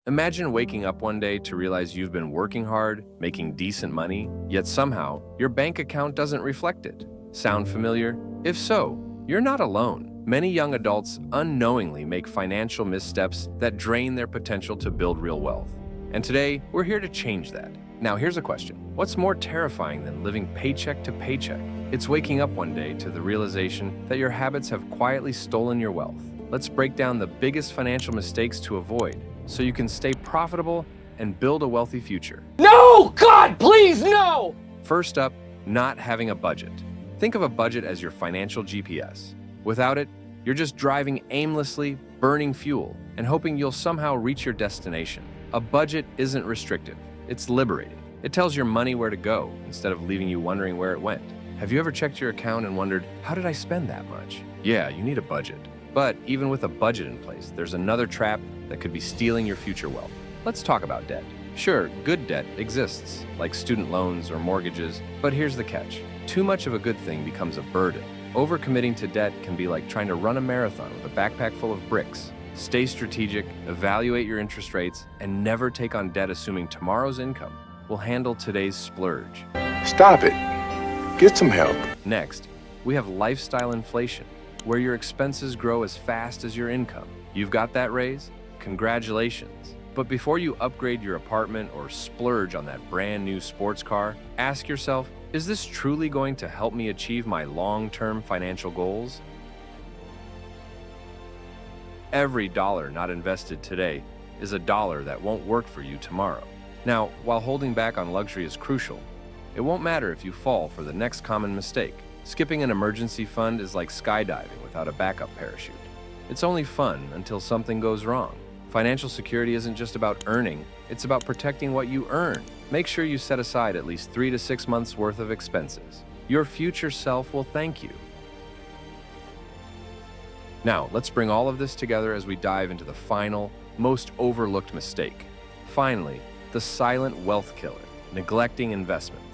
Imagine waking up one day to realize you've been working hard, making decent money, yet somehow your bank account doesn't reflect it. Sound familiar? If so, you're not alone. Many young adults unknowingly make financial missteps that drain their potential to build real wealth. And today, we're here to change that. Now, here's a question. What's more terrifying than living paycheck to paycheck? It's waking up one day to the realization that your habits have quietly stolen your wealth. Let's break down the biggest financial mistakes to avoid so you can stay profitable and build a wealthy future. No! God, please, no! First up, not having a budget. Think of a budget as your financial GPS. Without it, you're just driving aimlessly, burning fuel, and hoping you'll somehow reach your destination. A budget isn't restrictive, it's liberating. It tells your money where to go instead of leaving you wondering where it went. Have you ever checked your account and wondered, how did I spend that much? Yeah, you need a budget. But even with a budget in place, there's another trap that could be stealing your future wealth. Let's talk about debt. Sure, good debt exists, like student loans or mortgages, but here's the catch. Too much of a good thing becomes a burden. Overcommitting to debt can be like trying to run a marathon with a backpack full of bricks. Stay strategic, evaluate your interest rates, and never take on debt assuming tomorrow's income will handle today's splurge. Stop it. Get some help. Next, we have lifestyle inflation, where your expenses grow as fast as your income. You've got that raise? Congratulations. But before you upgrade your apartment or splurge on that brand new sports car, ask yourself, is this truly going to help me achieve my long-term financial goals? Every dollar not invested today is a dollar that won't work for you tomorrow. Now, while holding back on luxury is crucial, it won't matter if you fall for the next common mistake. Skipping an emergency fund is like skydiving without a backup parachute. It's only fun until something goes wrong. Financial security isn't just about earning, it's about protecting what you earn. Make sure you set aside at least 3 to 6 months worth of expenses. Your future self will thank you. Now, let's bring all of this together as we dive into the final, most overlooked mistake. Finally, the silent wealth killer, neglecting investments.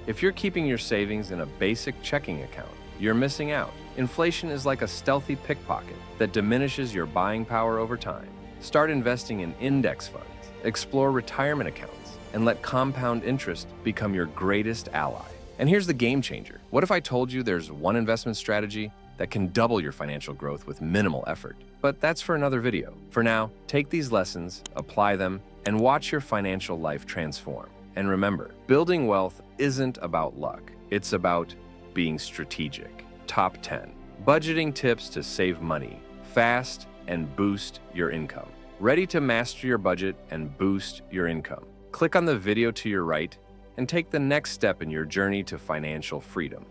If you're keeping your savings in a basic checking account, you're missing out. Inflation is like a stealthy pickpocket that diminishes your buying power over time. Start investing in index funds, explore retirement accounts, and let compound interest become your greatest ally. And here's the game changer. What if I told you there's one investment strategy that can double your financial growth with minimal effort? But that's for another video. For now, take these lessons, apply them, and watch your financial life transform. And remember, building wealth isn't about luck. It's about being strategic. Top 10. Budgeting tips to save money fast and boost your income. Ready to master your budget and boost your income? Click on the video to your right and take the next step in your journey to financial freedom.